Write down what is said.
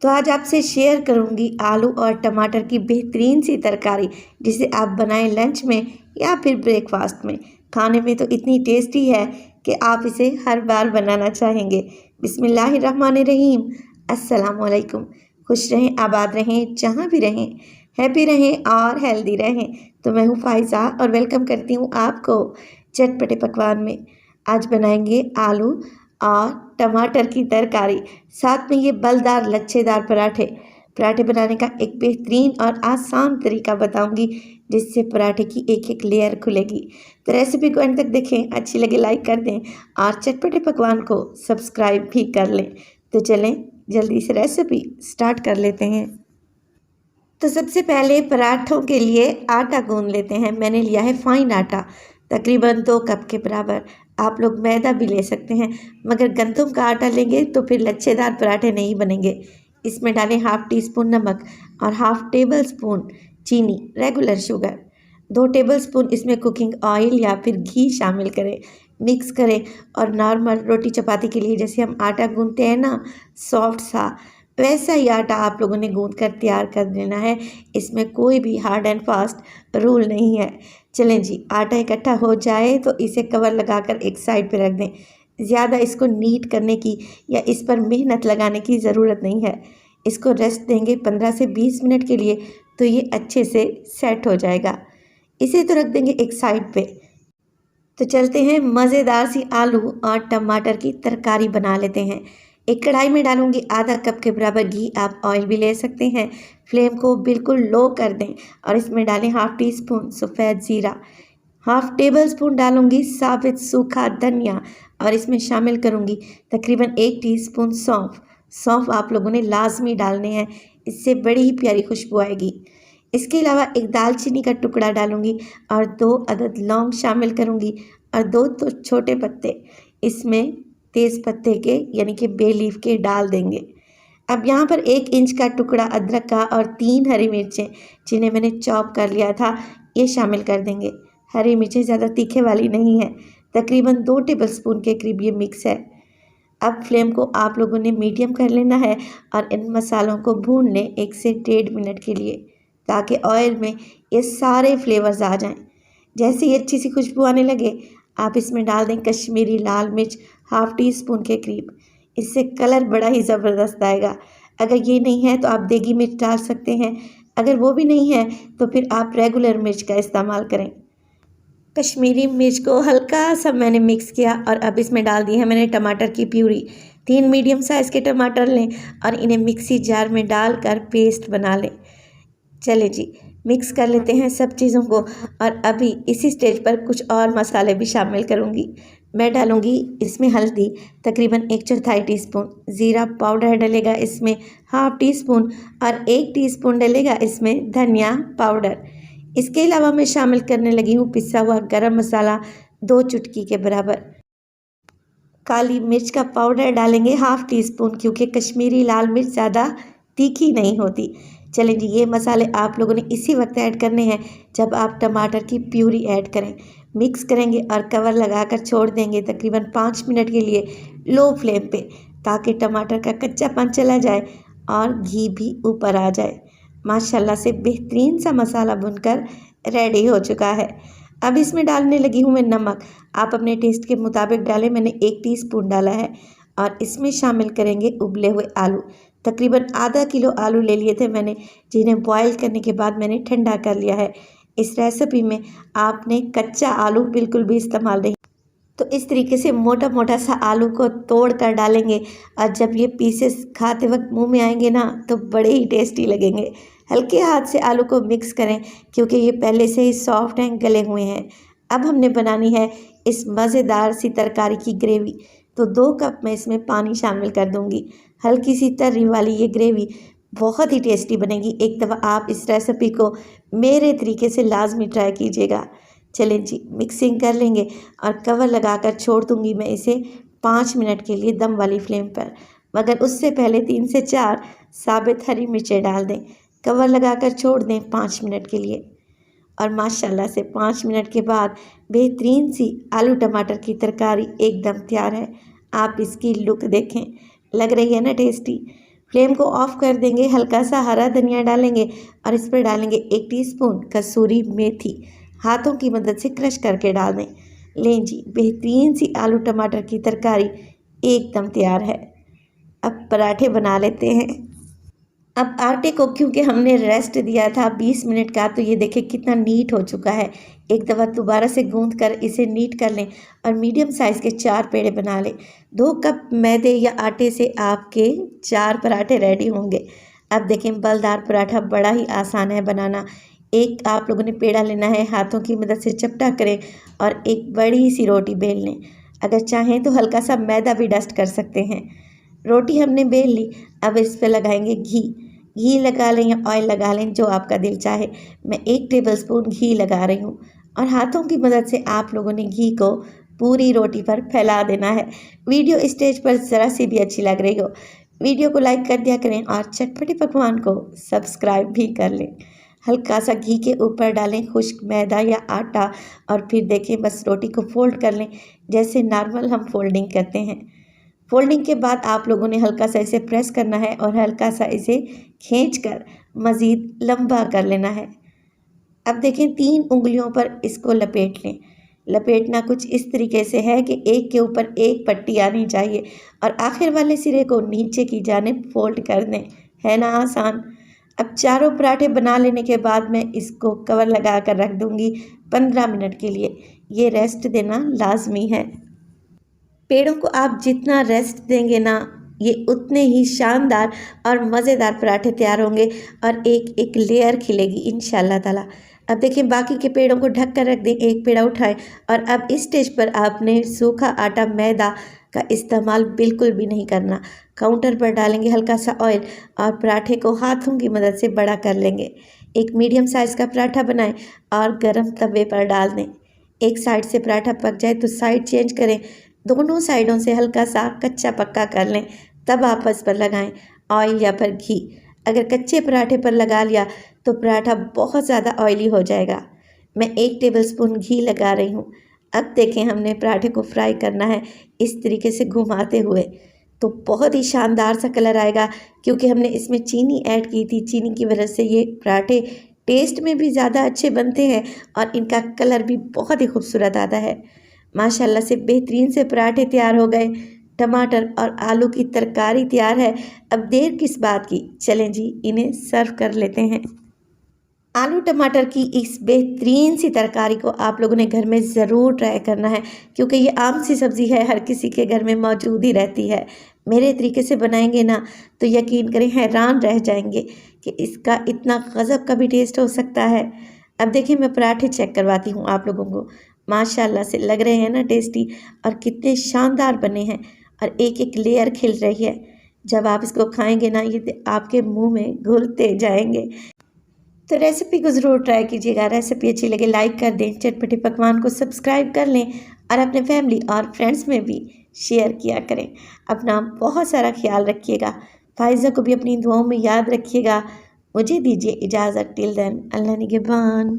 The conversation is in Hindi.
तो आज आपसे शेयर करूंगी आलू और टमाटर की बेहतरीन सी तरकारी, जिसे आप बनाएं लंच में या फिर ब्रेकफास्ट में। खाने में तो इतनी टेस्टी है कि आप इसे हर बार बनाना चाहेंगे। बिस्मिल्लाहिर्रहमानिर्रहीम। अस्सलाम वालेकुम। खुश रहें, आबाद रहें, जहाँ भी रहें, हैप्पी रहें और हेल्दी रहें। तो मैं हूँ फ़ाइज़ा और वेलकम करती हूँ आपको चटपटे पकवान में। आज बनाएंगे आलू और टमाटर की तरकारी, साथ में ये बलदार लच्छेदार पराठे। पराठे बनाने का एक बेहतरीन और आसान तरीका बताऊंगी, जिससे पराठे की एक एक लेयर खुलेगी। तो रेसिपी को अंत तक देखें, अच्छी लगे लाइक कर दें और चटपटे पकवान को सब्सक्राइब भी कर लें। तो चलें जल्दी से रेसिपी स्टार्ट कर लेते हैं। तो सबसे पहले पराठों के लिए आटा गूंद लेते हैं। मैंने लिया है फाइन आटा, तकरीबन 2 कप के बराबर। आप लोग मैदा भी ले सकते हैं, मगर गंदम का आटा लेंगे तो फिर लच्छेदार पराठे नहीं बनेंगे। इसमें डालें हाफ़ टी स्पून नमक और हाफ़ टेबल स्पून चीनी, रेगुलर शुगर। 2 टेबल स्पून इसमें कुकिंग ऑयल या फिर घी शामिल करें। मिक्स करें और नॉर्मल रोटी चपाती के लिए जैसे हम आटा गूंदते हैं ना, सॉफ्ट सा, वैसा ही आटा आप लोगों ने गूंद कर तैयार कर लेना है। इसमें कोई भी हार्ड एंड फास्ट रूल नहीं है। चलें जी, आटा इकट्ठा हो जाए तो इसे कवर लगाकर एक साइड पे रख दें। ज़्यादा इसको नीट करने की या इस पर मेहनत लगाने की ज़रूरत नहीं है। इसको रेस्ट देंगे 15 से 20 मिनट के लिए, तो ये अच्छे से सेट हो जाएगा। इसे तो रख देंगे एक साइड पे। तो चलते हैं मज़ेदार सी आलू और टमाटर की तरकारी बना लेते हैं। एक कढ़ाई में डालूंगी आधा कप के बराबर घी, आप ऑयल भी ले सकते हैं। फ्लेम को बिल्कुल लो कर दें और इसमें डालें हाफ़ टी स्पून सफ़ेद ज़ीरा, हाफ़ टेबल स्पून डालूंगी साबित सूखा धनिया और इसमें शामिल करूंगी तकरीबन 1 टीस्पून सौंफ। सौंफ आप लोगों ने लाजमी डालने हैं, इससे बड़ी ही प्यारी खुशबू आएगी। इसके अलावा एक दालचीनी का टुकड़ा डालूंगी और 2 अदद लौंग शामिल करूंगी और 2 तो छोटे पत्ते इसमें तेज़ पत्ते के यानी कि बे लीफ के डाल देंगे। अब यहाँ पर 1 इंच का टुकड़ा अदरक का और 3 हरी मिर्चें, जिन्हें मैंने चॉप कर लिया था, ये शामिल कर देंगे। हरी मिर्चें ज़्यादा तीखे वाली नहीं है, तकरीबन 2 टेबल स्पून के करीब ये मिक्स है। अब फ्लेम को आप लोगों ने मीडियम कर लेना है और इन मसालों को भून लें 1 से 1.5 मिनट के लिए, ताकि ऑयल में ये सारे फ्लेवर्स आ जाएं। जैसे ही अच्छी सी खुशबू आने लगे, आप इसमें डाल दें कश्मीरी लाल मिर्च हाफ़ टी स्पून के करीब। इससे कलर बड़ा ही ज़बरदस्त आएगा। अगर ये नहीं है तो आप देगी मिर्च डाल सकते हैं, अगर वो भी नहीं है तो फिर आप रेगुलर मिर्च का इस्तेमाल करें। कश्मीरी मिर्च को हल्का सा मैंने मिक्स किया और अब इसमें डाल दी है मैंने टमाटर की प्यूरी। 3 मीडियम साइज़ के टमाटर लें और इन्हें मिक्सी जार में डालकर पेस्ट बना लें। चले जी, मिक्स कर लेते हैं सब चीज़ों को और अभी इसी स्टेज पर कुछ और मसाले भी शामिल करूँगी। मैं डालूँगी इसमें हल्दी तकरीबन 1/4 टीस्पून, ज़ीरा पाउडर डलेगा इसमें हाफ़ टी स्पून और 1 टीस्पून डलेगा इसमें धनिया पाउडर। इसके अलावा मैं शामिल करने लगी हूँ पिसा हुआ गरम मसाला 2 चुटकी के बराबर। काली मिर्च का पाउडर डालेंगे हाफ़ टी स्पून, क्योंकि कश्मीरी लाल मिर्च ज़्यादा तीखी नहीं होती। चलें जी, ये मसाले आप लोगों ने इसी वक्त ऐड करने हैं जब आप टमाटर की प्यूरी ऐड करें। मिक्स करेंगे और कवर लगाकर छोड़ देंगे तकरीबन 5 मिनट के लिए लो फ्लेम पे, ताकि टमाटर का कच्चापन चला जाए और घी भी ऊपर आ जाए। माशाल्लाह से बेहतरीन सा मसाला भुनकर रेडी हो चुका है। अब इसमें डालने लगी हूँ मैं नमक। आप अपने टेस्ट के मुताबिक डालें, मैंने 1 टीस्पून डाला है। और इसमें शामिल करेंगे उबले हुए आलू। तकरीबन आधा किलो आलू ले लिए थे मैंने, जिन्हें बॉयल करने के बाद मैंने ठंडा कर लिया है। इस रेसिपी में आपने कच्चा आलू बिल्कुल भी इस्तेमाल नहीं, तो इस तरीके से मोटा मोटा सा आलू को तोड़ कर डालेंगे और जब ये पीसेस खाते वक्त मुंह में आएंगे ना, तो बड़े ही टेस्टी लगेंगे। हल्के हाथ से आलू को मिक्स करें, क्योंकि ये पहले से ही सॉफ्ट हैं, गले हुए हैं। अब हमने बनानी है इस मज़ेदार सी तरकारी की ग्रेवी, तो 2 कप मैं इसमें पानी शामिल कर दूंगी। हल्की सी तर्री वाली ये ग्रेवी बहुत ही टेस्टी बनेगी। एक दफ़ा आप इस रेसिपी को मेरे तरीके से लाजमी ट्राई कीजिएगा। चलें जी, मिक्सिंग कर लेंगे और कवर लगाकर छोड़ दूंगी मैं इसे 5 मिनट के लिए दम वाली फ्लेम पर, मगर उससे पहले 3 से 4 साबित हरी मिर्चें डाल दें। कवर लगाकर छोड़ दें 5 मिनट के लिए और माशाल्लाह से 5 मिनट के बाद बेहतरीन सी आलू टमाटर की तरकारी एकदम तैयार है। आप इसकी लुक देखें, लग रही है ना टेस्टी। फ्लेम को ऑफ कर देंगे, हल्का सा हरा धनिया डालेंगे और इस पर डालेंगे 1 टीस्पून कसूरी मेथी। हाथों की मदद से क्रश करके डाल दें। लें जी, बेहतरीन सी आलू टमाटर की तरकारी एकदम तैयार है। अब पराठे बना लेते हैं। अब आटे को क्योंकि हमने रेस्ट दिया था 20 मिनट का, तो ये देखिए कितना नीट हो चुका है। एक दफ़ा दोबारा से गूंथ कर इसे नीट कर लें और मीडियम साइज़ के 4 पेड़े बना लें। 2 कप मैदे या आटे से आपके 4 पराठे रेडी होंगे। अब देखें, बलदार पराठा बड़ा ही आसान है बनाना। एक आप लोगों ने पेड़ा लेना है, हाथों की मदद से चपटा करें और एक बड़ी सी रोटी बेल लें। अगर चाहें तो हल्का सा मैदा भी डस्ट कर सकते हैं। रोटी हमने बेल ली, अब इस पर लगाएंगे घी लगा लें या ऑयल लगा लें, जो आपका दिल चाहे। मैं 1 टेबलस्पून घी लगा रही हूँ और हाथों की मदद से आप लोगों ने घी को पूरी रोटी पर फैला देना है। वीडियो स्टेज पर ज़रा सी भी अच्छी लग रही हो, वीडियो को लाइक कर दिया करें और चटपटे पकवान को सब्सक्राइब भी कर लें। हल्का सा घी के ऊपर डालें खुश्क मैदा या आटा और फिर देखें, बस रोटी को फोल्ड कर लें जैसे नॉर्मल हम फोल्डिंग करते हैं। फोल्डिंग के बाद आप लोगों ने हल्का सा इसे प्रेस करना है और हल्का सा इसे खींचकर मज़ीद लंबा कर लेना है। अब देखें, 3 उंगलियों पर इसको लपेट लें। लपेटना कुछ इस तरीके से है कि एक के ऊपर एक पट्टी आनी चाहिए और आखिर वाले सिरे को नीचे की जानिब फोल्ड कर दें। है ना आसान। अब चारों पराठे बना लेने के बाद मैं इसको कवर लगा कर रख दूँगी 15 मिनट के लिए। ये रेस्ट देना लाजमी है। पेड़ों को आप जितना रेस्ट देंगे ना, ये उतने ही शानदार और मज़ेदार पराठे तैयार होंगे और एक एक लेयर खिलेगी इंशाल्लाह ताला। अब देखिए, बाकी के पेड़ों को ढक कर रख दें। एक पेड़ा उठाएं और अब इस स्टेज पर आपने सूखा आटा मैदा का इस्तेमाल बिल्कुल भी नहीं करना। काउंटर पर डालेंगे हल्का सा ऑयल और पराठे को हाथों की मदद से बड़ा कर लेंगे। एक मीडियम साइज़ का पराठा बनाएं और गर्म तवे पर डाल दें। एक साइड से पराठा पक जाए तो साइड चेंज करें। दोनों साइडों से हल्का सा कच्चा पक्का कर लें, तब आपस पर लगाएं ऑयल या फिर घी। अगर कच्चे पराठे पर लगा लिया तो पराठा बहुत ज़्यादा ऑयली हो जाएगा। मैं 1 टेबलस्पून घी लगा रही हूँ। अब देखें, हमने पराठे को फ्राई करना है इस तरीके से घुमाते हुए, तो बहुत ही शानदार सा कलर आएगा क्योंकि हमने इसमें चीनी ऐड की थी। चीनी की वजह से ये पराठे टेस्ट में भी ज़्यादा अच्छे बनते हैं और इनका कलर भी बहुत ही खूबसूरत आता है। माशाल्लाह से बेहतरीन से पराठे तैयार हो गए। टमाटर और आलू की तरकारी तैयार है। अब देर किस बात की, चलें जी इन्हें सर्व कर लेते हैं। आलू टमाटर की इस बेहतरीन सी तरकारी को आप लोगों ने घर में ज़रूर ट्राई करना है क्योंकि ये आम सी सब्ज़ी है, हर किसी के घर में मौजूद ही रहती है। मेरे तरीके से बनाएंगे ना तो यकीन करें हैरान रह जाएंगे कि इसका इतना गज़ब का भी टेस्ट हो सकता है। अब देखिए, मैं पराठे चेक करवाती हूँ आप लोगों को। माशाल्लाह से लग रहे हैं ना टेस्टी और कितने शानदार बने हैं और एक एक लेयर खिल रही है। जब आप इसको खाएंगे ना, ये आपके मुंह में घुलते जाएंगे। तो रेसिपी को ज़रूर ट्राई कीजिएगा। रेसिपी अच्छी लगे लाइक कर दें, चटपटे पकवान को सब्सक्राइब कर लें और अपने फैमिली और फ्रेंड्स में भी शेयर किया करें। अपना बहुत सारा ख्याल रखिएगा। फाइज़ा को भी अपनी दुआओं में याद रखिएगा। मुझे दीजिए इजाज़त। टिल देन, अल्लाह निगहबान।